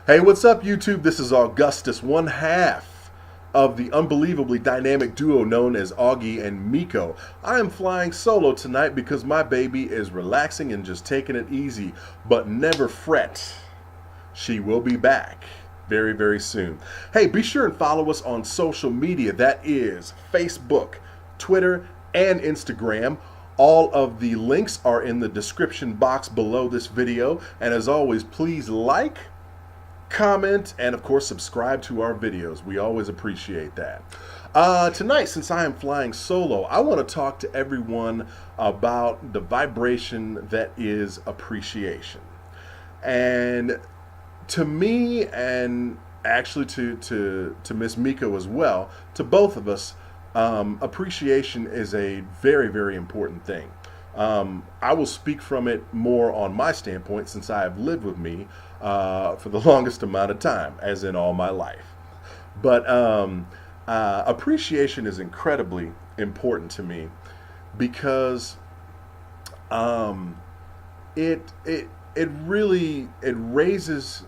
Hey, what's up, YouTube? This is Augustus, one half of the unbelievably dynamic duo known as Augie and Miko. I am flying solo tonight because my baby is relaxing and just taking it easy, but never fret. She will be back very, very soon. Hey, be sure and follow us on social media. That is Facebook, Twitter, and Instagram. All of the links are in the description box below this video. And as always, please like, comment, and of course subscribe to our videos. We always appreciate that. Tonight, since I am flying solo, I want to talk to everyone about the vibration that is appreciation. And to me, and actually to Miss Miko as well, to both of us, appreciation is a very, very important thing. I will speak from it more on my standpoint since I have lived with me for the longest amount of time, as in all my life. But appreciation is incredibly important to me because it raises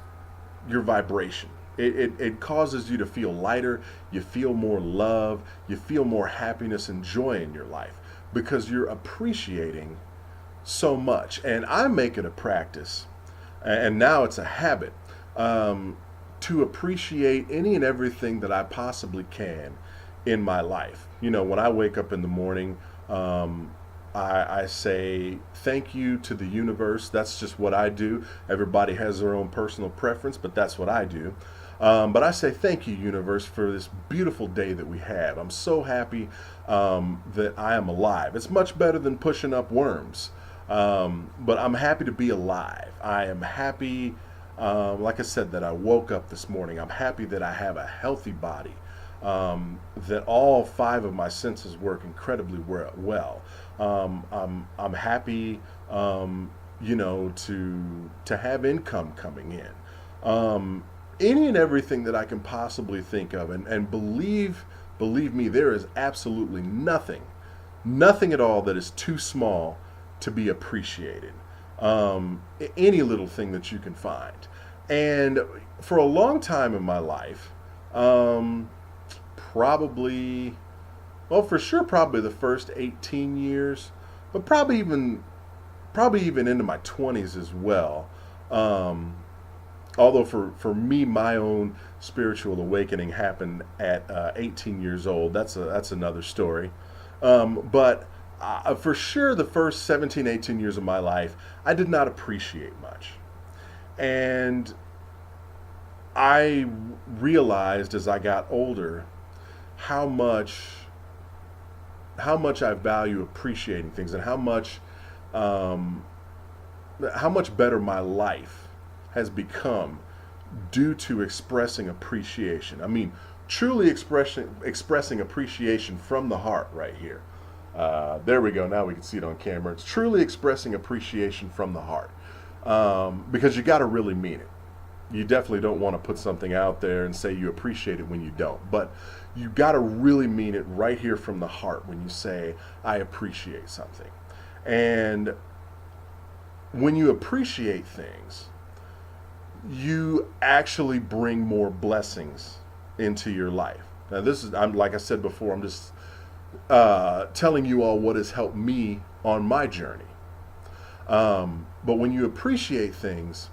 your vibration. It causes you to feel lighter, you feel more love, you feel more happiness and joy in your life because you're appreciating so much. And I make it a practice, and now it's a habit, to appreciate any and everything that I possibly can in my life. You know, when I wake up in the morning, I say thank you to the universe. That's just what I do. Everybody has their own personal preference, but that's what I do. But I say thank you, universe, for this beautiful day that we have. I'm so happy that I am alive. It's much better than pushing up worms. But I'm happy to be alive. I am happy, like I said, that I woke up this morning. I'm happy that I have a healthy body, that all 5 of my senses work incredibly well. I'm happy, you know, to have income coming in. Any and everything that I can possibly think of, and believe me, there is absolutely nothing at all that is too small to be appreciated. Any little thing that you can find. And for a long time in my life, probably the first 18 years, but probably even into my 20s as well. Although for me, my own spiritual awakening happened at 18 years old. That's another story. But for sure, the first 17, 18 years of my life, I did not appreciate much. And I realized as I got older how much I value appreciating things, and how much better my life has become due to expressing appreciation. I mean, truly expressing appreciation from the heart right here. There we go. Now we can see it on camera. It's truly expressing appreciation from the heart, because you got to really mean it. You definitely don't want to put something out there and say you appreciate it when you don't. But you got to really mean it right here from the heart when you say, I appreciate something. And when you appreciate things, you actually bring more blessings into your life. Now like I said before, I'm just telling you all what has helped me on my journey. But when you appreciate things,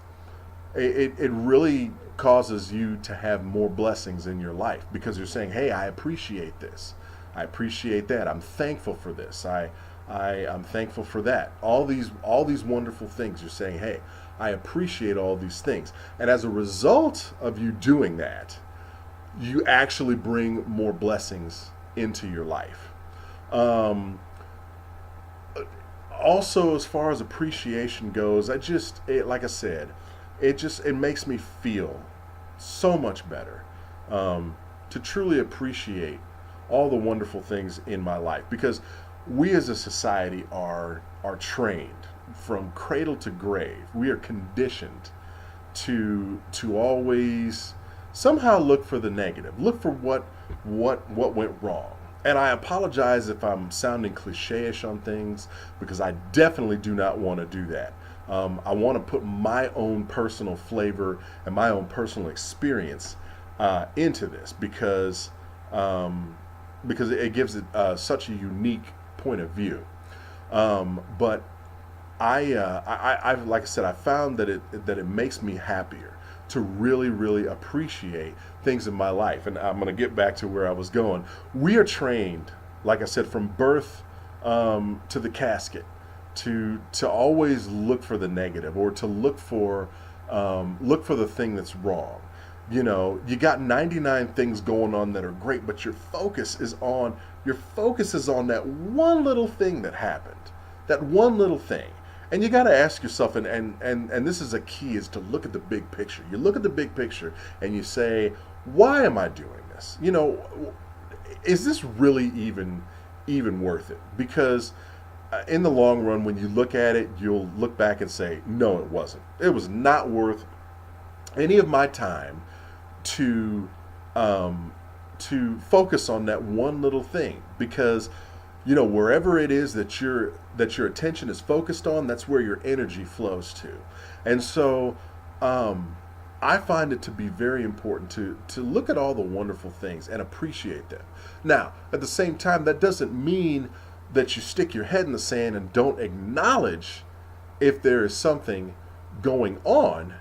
it really causes you to have more blessings in your life, because you're saying, hey, I appreciate this. I appreciate that. I'm thankful for this. I'm thankful for that. All these wonderful things. You're saying, hey, I appreciate all these things. And as a result of you doing that, you actually bring more blessings into your life. Also, as far as appreciation goes, like I said, it makes me feel so much better to truly appreciate all the wonderful things in my life, because we as a society are trained from cradle to grave. We are conditioned to always somehow look for the negative, look for what went wrong. And I apologize if I'm sounding cliche-ish on things, because I definitely do not want to do that. I want to put my own personal flavor and my own personal experience into this because it gives it such a unique point of view. But like I said, I found that it makes me happier to really, really appreciate things in my life. And I'm going to get back to where I was going. We are trained, like I said, from birth to the casket, to always look for the negative, or to look for the thing that's wrong. You know, you got 99 things going on that are great, but your focus is on that one little thing that happened, that one little thing. And you got to ask yourself, and this is a key, is to look at the big picture. You look at the big picture and you say, why am I doing this? You know, is this really even worth it? Because in the long run, when you look at it, you'll look back and say, no, it wasn't. It was not worth any of my time to focus on that one little thing. Because, you know, wherever it is that your attention is focused on, that's where your energy flows to. And so I find it to be very important to look at all the wonderful things and appreciate them. Now, at the same time, that doesn't mean that you stick your head in the sand and don't acknowledge if there is something going on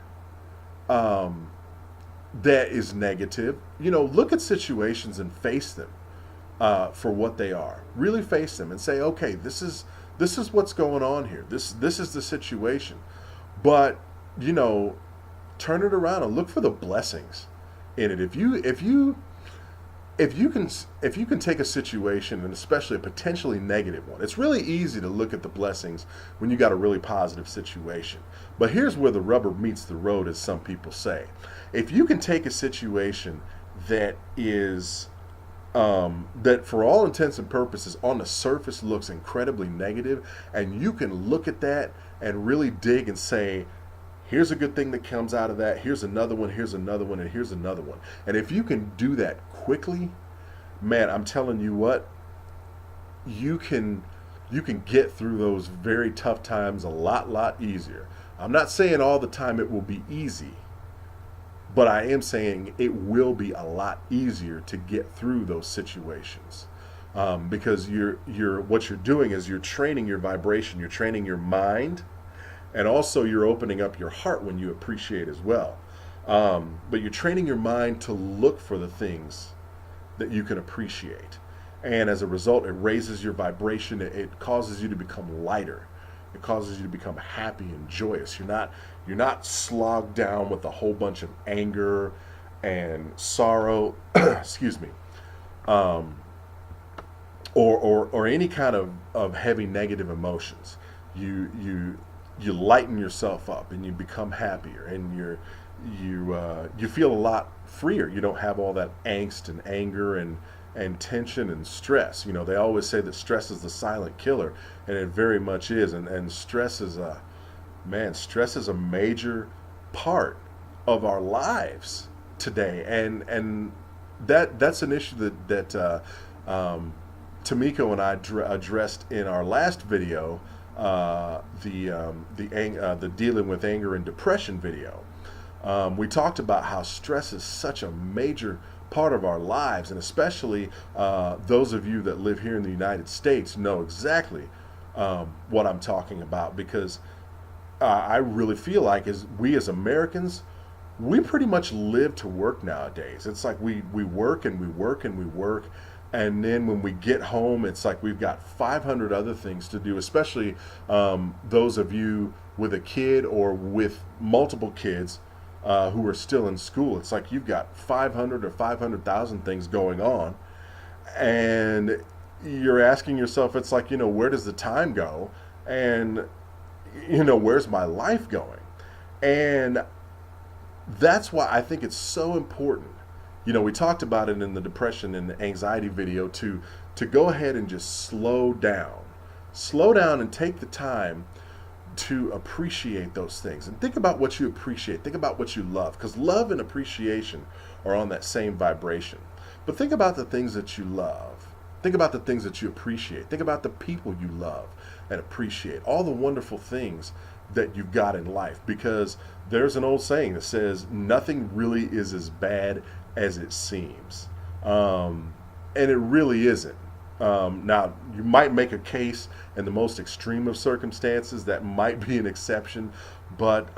that is negative. You know, look at situations and face them for what they are. Really face them and say, okay, this is what's going on here. This is the situation. But, you know, turn it around and look for the blessings in it. If you can take a situation, and especially a potentially negative one, it's really easy to look at the blessings when you got a really positive situation. But here's where the rubber meets the road, as some people say. If you can take a situation that is that for all intents and purposes on the surface looks incredibly negative, and you can look at that and really dig and say, here's a good thing that comes out of that, here's another one, here's another one, and here's another one. And if you can do that quickly, man, I'm telling you what, you can get through those very tough times a lot easier. I'm not saying all the time it will be easy, but I am saying it will be a lot easier to get through those situations, because what you're doing is you're training your vibration, you're training your mind, and also you're opening up your heart when you appreciate as well. But you're training your mind to look for the things that you can appreciate, and as a result, it raises your vibration. It causes you to become lighter. It causes you to become happy and joyous. You're not slogged down with a whole bunch of anger and sorrow, excuse me, or any kind of heavy negative emotions. You lighten yourself up and you become happier, and you feel a lot freer. You don't have all that angst and anger and tension and stress. You know, they always say that stress is the silent killer, and it very much is. And stress is a major part of our lives today, and that's an issue that Tamiko and I addressed in our last video, the dealing with anger and depression video. We talked about how stress is such a major part of our lives, and especially those of you that live here in the United States know exactly what I'm talking about, because I really feel like we as Americans, we pretty much live to work nowadays. It's like we work and we work and we work, and then when we get home, it's like we've got 500 other things to do, especially those of you with a kid or with multiple kids who are still in school. It's like you've got 500 or 500,000 things going on, and you're asking yourself, it's like, you know, where does the time go? And, you know, where's my life going? And that's why I think it's so important. You know, we talked about it in the depression and the anxiety video to go ahead and just slow down and take the time to appreciate those things, and think about what you appreciate. Think about what you love, because love and appreciation are on that same vibration. But think about the things that you love. Think about the things that you appreciate. Think about the people you love and appreciate. All the wonderful things that you've got in life, because there's an old saying that says nothing really is as bad as it seems. And it really isn't. Now, you might make a case in the most extreme of circumstances that might be an exception, but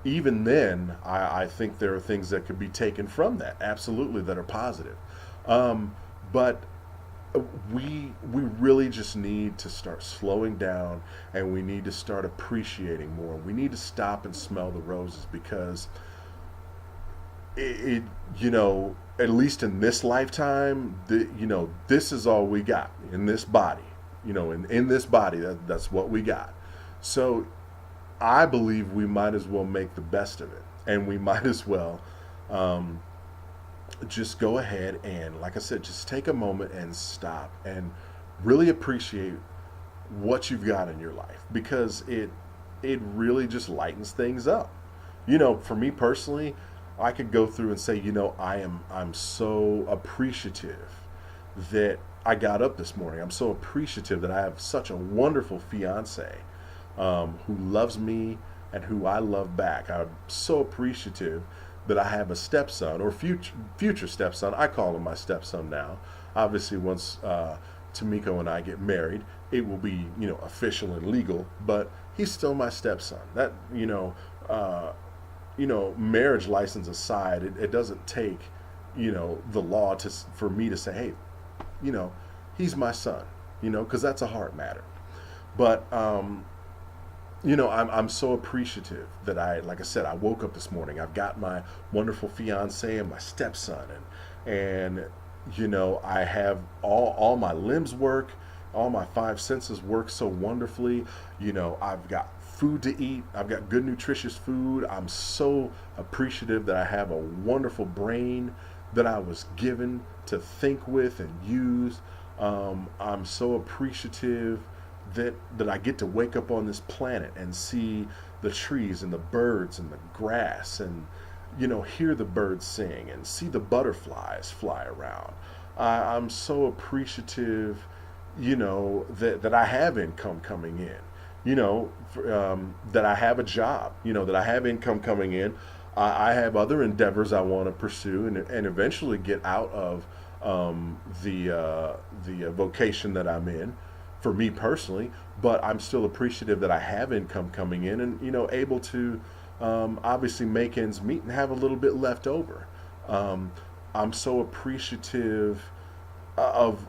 even then, I think there are things that could be taken from that, absolutely, that are positive. But we really just need to start slowing down, and we need to start appreciating more. We need to stop and smell the roses, because it at least in this lifetime, this is all we got in this body. In this body, that's what we got. So I believe we might as well make the best of it, and we might as well just go ahead and, like I said, just take a moment and stop and really appreciate what you've got in your life, because it really just lightens things up. For me personally, I could go through and say, I'm so appreciative that I got up this morning. I'm so appreciative that I have such a wonderful fiance who loves me and who I love back. I'm so appreciative that I have a stepson, or future stepson. I call him my stepson now. Obviously, once Tamiko and I get married, it will be official and legal. But he's still my stepson. That marriage license aside, it doesn't take the law for me to say, hey, he's my son. Because that's a heart matter. But I'm so appreciative that like I said, I woke up this morning. I've got my wonderful fiance and my stepson, and I have all my limbs work, all my five senses work so wonderfully. I've got food to eat. I've got good, nutritious food. I'm so appreciative that I have a wonderful brain that I was given to think with and use. I'm so appreciative that I get to wake up on this planet and see the trees and the birds and the grass, and hear the birds sing and see the butterflies fly around. I'm so appreciative that I have income coming in, that I have a job, that I have income coming in. I have other endeavors I want to pursue, and eventually get out of the vocation that I'm in, for me personally. But I'm still appreciative that I have income coming in, and able to obviously make ends meet and have a little bit left over. I'm so appreciative of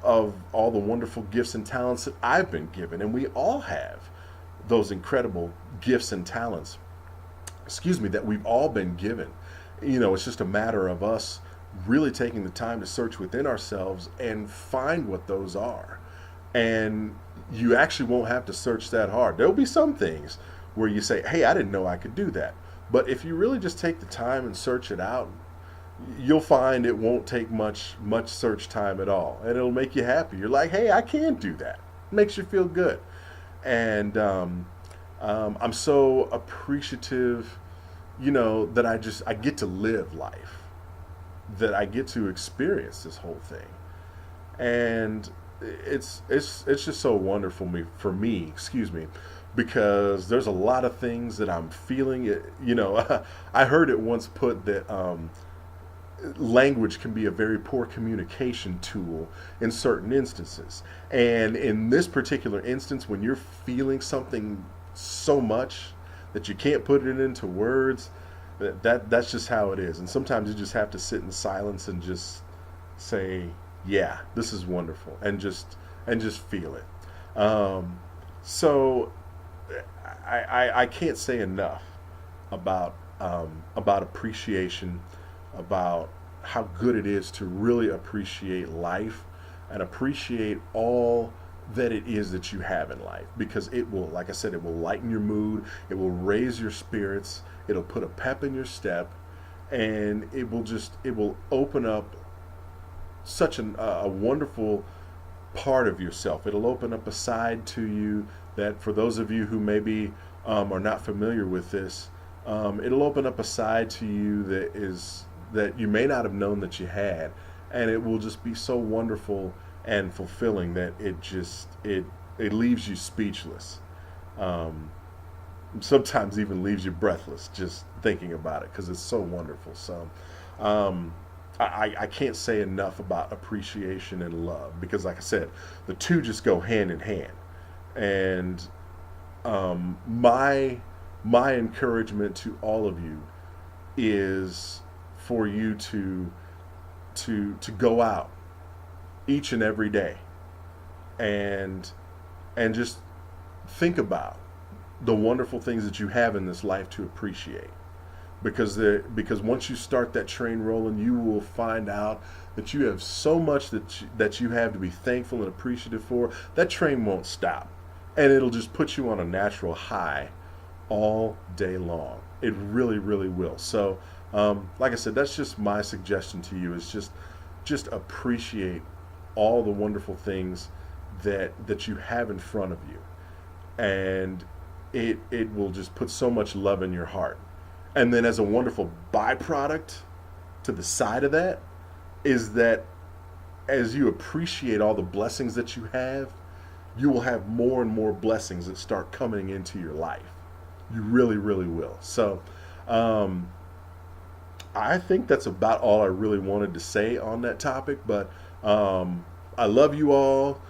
all the wonderful gifts and talents that I've been given, and we all have those incredible gifts and talents, that we've all been given. It's just a matter of us really taking the time to search within ourselves and find what those are. And you actually won't have to search that hard. There'll be some things where you say, hey, I didn't know I could do that. But if you really just take the time and search it out, you'll find it won't take much search time at all. And it'll make you happy. You're like, hey, I can do that. It makes you feel good. And I'm so appreciative, that I get to live life, that I get to experience this whole thing. And it's just so wonderful for me, because there's a lot of things that I'm feeling. I heard it once put that language can be a very poor communication tool in certain instances. And in this particular instance, when you're feeling something so much that you can't put it into words, that's just how it is. And sometimes you just have to sit in silence and just say, yeah, this is wonderful, and just feel it. So I can't say enough about appreciation, about how good it is to really appreciate life and appreciate all that it is that you have in life, because it will, like I said, it will lighten your mood, it will raise your spirits, it'll put a pep in your step, and it will open up such a wonderful part of yourself. It'll open up a side to you that, for those of you who maybe are not familiar with this, it'll open up a side to you that you may not have known that you had, and it will just be so wonderful and fulfilling that it leaves you speechless. Sometimes even leaves you breathless just thinking about it because it's so wonderful. So um, I can't say enough about appreciation and love because, like I said, the two just go hand in hand. And my encouragement to all of you is for you to go out each and every day and just think about the wonderful things that you have in this life to appreciate, because once you start that train rolling, you will find out that you have so much that you have to be thankful and appreciative for. That train won't stop, and it'll just put you on a natural high all day long. It really, really will. So, like I said, that's just my suggestion to you: is just appreciate all the wonderful things that you have in front of you, and it will just put so much love in your heart. And then, as a wonderful byproduct to the side of that, is that as you appreciate all the blessings that you have, you will have more and more blessings that start coming into your life. You really, really will. So, um, I think that's about all I really wanted to say on that topic. But I love you all.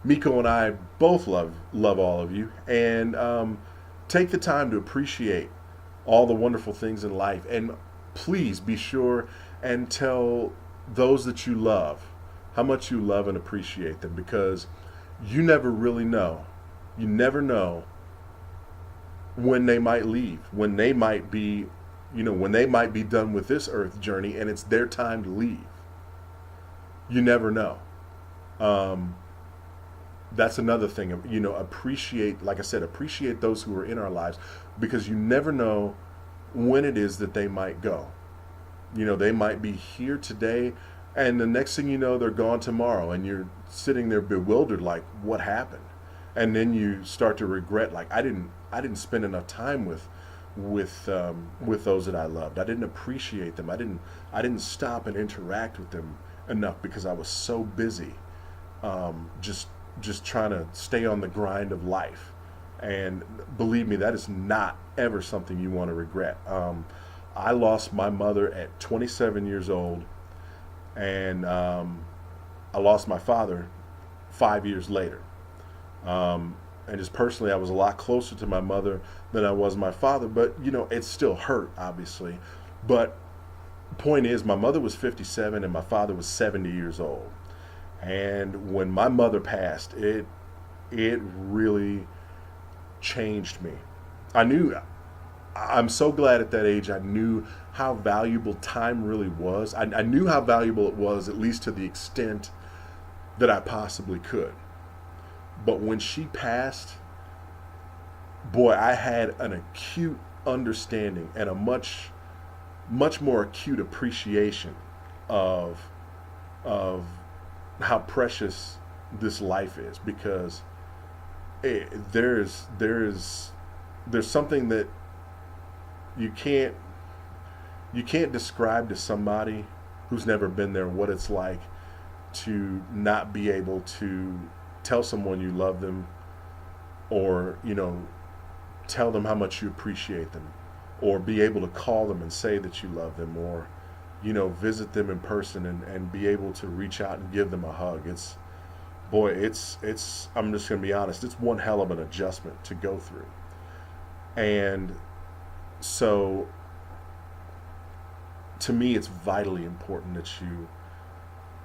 Miko and I both love all of you, and take the time to appreciate all the wonderful things in life. And please be sure and tell those that you love how much you love and appreciate them, because you never really know. You never know when they might leave, when they might be, when they might be done with this earth journey and it's their time to leave. You never know. Um, that's another thing. Appreciate, like I said, appreciate those who are in our lives, because you never know when it is that they might go. They might be here today, and the next thing you know, they're gone tomorrow, and you're sitting there bewildered, like, what happened? And then you start to regret, like, I didn't spend enough time with those that I loved. I didn't appreciate them. I didn't stop and interact with them enough because I was so busy, just trying to stay on the grind of life. And believe me, that is not ever something you want to regret. I lost my mother at 27 years old, and I lost my father 5 years later. And just personally, I was a lot closer to my mother than I was my father, but it still hurt, obviously. But point is, my mother was 57 and my father was 70 years old. And when my mother passed, it really changed me. I'm so glad at that age I knew how valuable time really was. I knew how valuable it was, at least to the extent that I possibly could. But when she passed, boy, I had an acute understanding and a much, much more acute appreciation of of how precious this life is, because there's something that you can't describe to somebody who's never been there, what it's like to not be able to tell someone you love them, or tell them how much you appreciate them, or be able to call them and say that you love them, or visit them in person and be able to reach out and give them a hug. It's I'm just going to be honest, it's one hell of an adjustment to go through. And so, to me, it's vitally important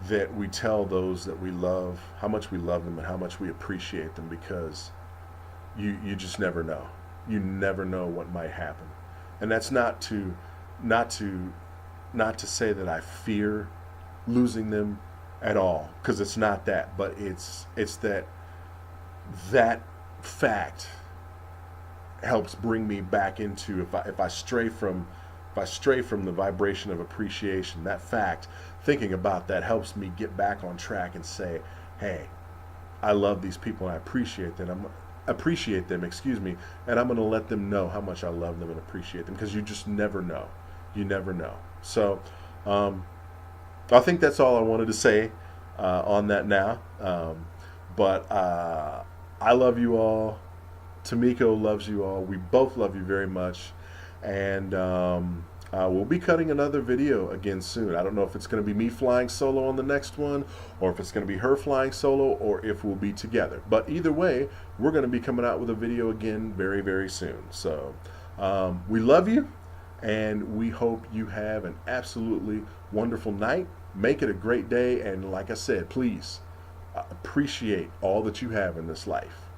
that we tell those that we love how much we love them and how much we appreciate them, because you just never know. You never know what might happen. And that's not to say that I fear losing them at all, because it's not that, but it's that fact helps bring me back into, if I stray from the vibration of appreciation, that fact, thinking about that helps me get back on track and say, hey, I love these people and I appreciate them, excuse me, and I'm going to let them know how much I love them and appreciate them, because you just never know. You never know. So, I think that's all I wanted to say on that now. But I love you all. Tamiko loves you all. We both love you very much. And we'll be cutting another video again soon. I don't know if it's going to be me flying solo on the next one, or if it's going to be her flying solo, or if we'll be together. But either way, we're going to be coming out with a video again very, very soon. So we love you, and we hope you have an absolutely wonderful night. Make it a great day. And like I said, please appreciate all that you have in this life.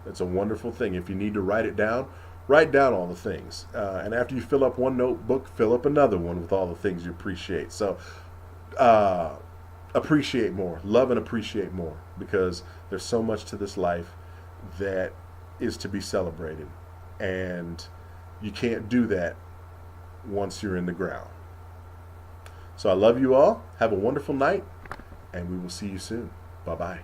It's a wonderful thing. If you need to write down all the things. And after you fill up one notebook, fill up another one with all the things you appreciate. So appreciate more. Love and appreciate more, because there's so much to this life that is to be celebrated. And you can't do that once you're in the ground. So I love you all. Have a wonderful night, and we will see you soon. Bye-bye.